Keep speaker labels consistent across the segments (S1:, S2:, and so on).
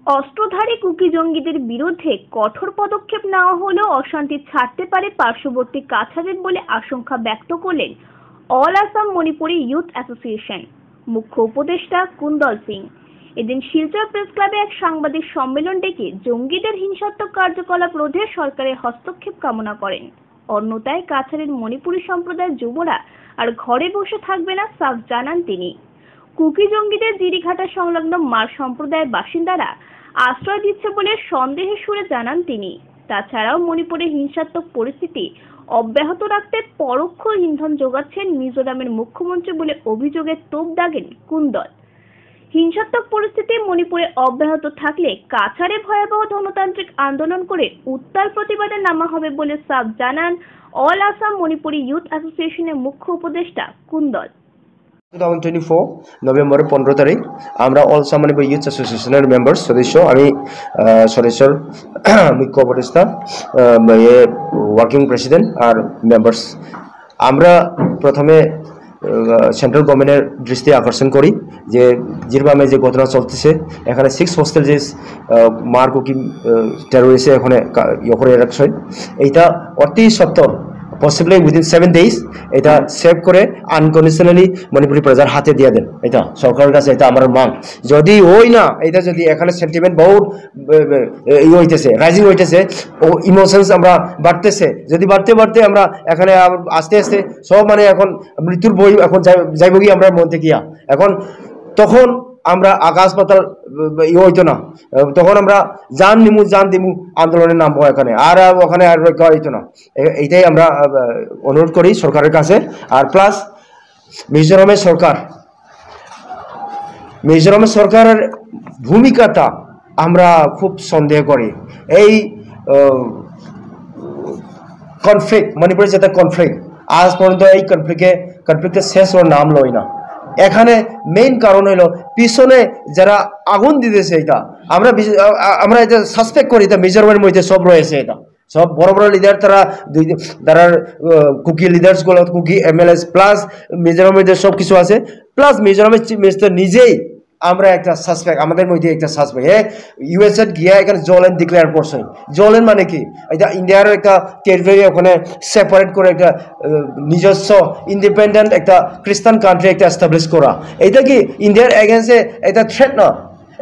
S1: অস্ত্রধারী কুকি জঙ্গিদের বিরুদ্ধে কঠোর পদক্ষেপ নেওয়া হলেও অশান্তি ছাড়তে পারে পার্শ্ববর্তী কাছাড়ের বলে আশঙ্কা ব্যক্ত করলেন all Assam Manipuri youth association মুখ্য উপদেষ্টা কুন্দল সিং। এদিন শিলচর প্রেস ক্লাবে এক সাংবাদিক সম্মেলন ডেকে জঙ্গিদের হিংসাত্মক কার্যকলাপ রোধে সরকারের হস্তক্ষেপ কামনা করেন। অন্যথায় কাছাড়ের মণিপুরী সম্প্রদায়ের যুবরা আর ঘরে বসে থাকবে না সাফ জানান তিনি। কুকি জঙ্গিদের জিরিঘাটা সংলগ্ন মার সম্প্রদায়ের বাসিন্দারা আশ্রয় দিচ্ছে বলে সন্দেহের সুরে জানান তিনি। তাছাড়াও মণিপুরে হিংসাত্মক পরিস্থিতি অব্যাহত রাখতে পরোক্ষ ইন্ধন যোগাচ্ছেন মিজোরামের মুখ্যমন্ত্রী বলে অভিযোগের তোপ দাগেন কুন্দল। হিংসাত্মক পরিস্থিতি মণিপুরে অব্যাহত থাকলে কাছাড়ে ভয়াবহ ধর্মতান্ত্রিক আন্দোলন করে উত্তাল প্রতিবাদে নামা হবে বলে সাফ জানান অল আসাম মণিপুরী ইউথ অ্যাসোসিয়েশনের মুখ্য উপদেষ্টা কুন্দল।
S2: 2024 নভেম্বরের 15 তারিখ আমরা অল আসাম মণিপুর ইউথ অ্যাসোসিয়েশনের মেম্বার সদস্য আমি সদস্যর মুখ্য উপদেষ্টা ওয়ার্কিং প্রেসিডেন্ট আর মেম্বার্স আমরা প্রথমে সেন্ট্রাল গভর্নমেন্টের দৃষ্টি আকর্ষণ করি যে জিরবামে যে ঘটনা চলতেছে এখানে 6 হোস্টেল যে মার কুকি টেরোরিস্ট এখানে ইয়ে রাখছে এইটা অতি সত্তর পসিবলি উইদিন 7 days এটা সেভ করে আনকন্ডিশনালি মণিপুরি প্রজার হাতে দিয়ে দেন। এটা সরকারের কাছে এটা আমার মাং। যদি ওই না এটা যদি এখানে সেন্টিমেন্ট বহুত ইয়ে হইতেছে রাইজিং হইতেছে ও ইমোশনস আমরা বাড়তেছে যদি বাড়তে বাড়তে আমরা এখানে আস্তে আস্তে সব মানে এখন মৃত্যুর বই এখন যাইব কি আমরা মন থেকে এখন তখন আমরা আকাশ পাতাল ইয়ে হইতো না তখন আমরা জান দিমু আন্দোলনের নামবো এখানে আর ওখানে আর রক্ষা হইতো না। এইটাই আমরা অনুরোধ করি সরকারের কাছে। আর প্লাস মিজোরামের সরকারের ভূমিকাটা আমরা খুব সন্দেহ করি। এই কনফ্লিক্ট মণিপুরের যেটা কনফ্লিক্ট আজ পর্যন্ত এই কনফ্লিক্টে শেষ ওর নাম লয় না। এখানে মেইন কারণ হলো পিছনে যারা আগুন দিতেছে এটা আমরা এটা সাসপেক্ট করি এটা মিজোরামের মধ্যে সব রয়েছে এটা সব বড় বড় লিডার তারা কুকি লিডার্স গুলো কুকি এমএলএস প্লাস মিজোরামের মধ্যে সব কিছু আছে প্লাস মিজোরামের চিফ মিনিস্টার নিজেই আমরা একটা সাসপেক্ট আমাদের মধ্যে একটা সাসপেক্ট ইউএসএ গিয়া এখানে জলেন ডিক্লেয়ার করছে। জলেন মানে কি এটা ইন্ডিয়ার একটা টেরিটরি ওখানে সেপারেট করে একটা নিজস্ব ইন্ডিপেন্ডেন্ট একটা খ্রিস্টান কান্ট্রি একটা এস্টাবলিশ করা এটা কি ইন্ডিয়ার এগেন্সে এটা থ্রেট না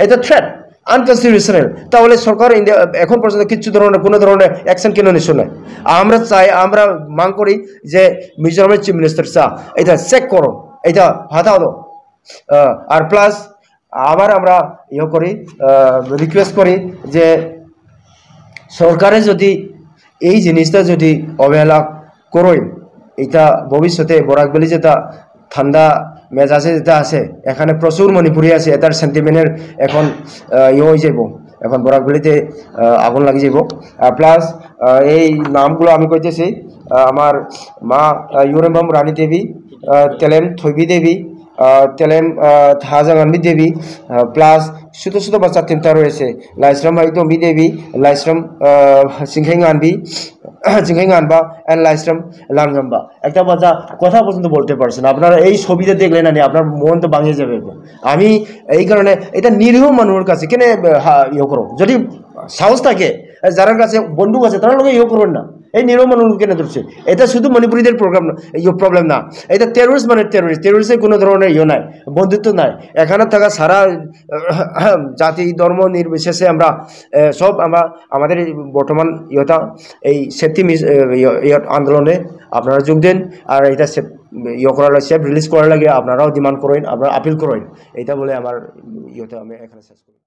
S2: এটা থ্রেট আনকনস্টিটিউশনাল। তাহলে সরকার ইন্ডিয়া এখন পর্যন্ত কোনো ধরনের অ্যাকশন কেন নিচ্ছে না। আমরা মাং করি যে মিজোরামের চিফ মিনিস্টার এটা চেক করো এটা হাতাও দাও। আর প্লাস আবার আমরা ইয়ে করি রিকোয়েস্ট করি যে সরকারে যদি এই জিনিসটা যদি অবহেলা করই এটা ভবিষ্যতে বরাকবেলি যেটা ঠান্ডা মেজাজে যেটা আছে এখানে প্রচুর মণিপুরি আছে এটার সেন্টিমেন্টের এখন ইয়ে হয়ে যাব এখন বরাকবেলিতে আগুন লাগি যাব। আর প্লাস এই নামগুলো আমি কইতেছি আমার মা ইউরেম্বম রানী দেবী তেলেম থৈবী দেবী তেলেম হাজাগানবি দেবী প্লাস ছোটো ছোটো বাচ্চা 3টা রয়েছে লাইশ্রম হাইতম্বি দেবী লাইশ্রম সিংহাইগানবা অ্যান্ড লাইশ্রম লানগাম্বা। একটা বাচ্চা কথা পর্যন্ত বলতে পারছে না। আপনারা এই ছবিতে দেখলেন না আপনার মন তো ভাঙিয়ে যাবে। আমি এই কারণে এটা নিরীহ মানুষের কাছে কেন ইয়ে করো যদি সাহস থাকে যার কাছে বন্দুক আছে তারা লোকে ইয়ে করবেন না এই নিরীহ মানুষ কেন ধরছে। এটা শুধু মণিপুরীদের প্রবলেম না এটা টেরোরিস্ট মানে টেরোরিস্টের কোনো ধরনের ইয়ে নাই বন্ধুত্ব নাই। এখানে থাকা সারা জাতি ধর্ম নির্বিশেষে আমরা সব আমাদের বর্তমান ইয়েটা এই সেফটি আন্দোলনে আপনারা যোগ দেন আর এটা ইয়ে করার সেফ রিলিজ করার লাগে আপনারাও ডিমান্ড করেন আপনারা আপিল করেন। এটা বলে আমার ইয়েটা আমি এখানে শেষ করি।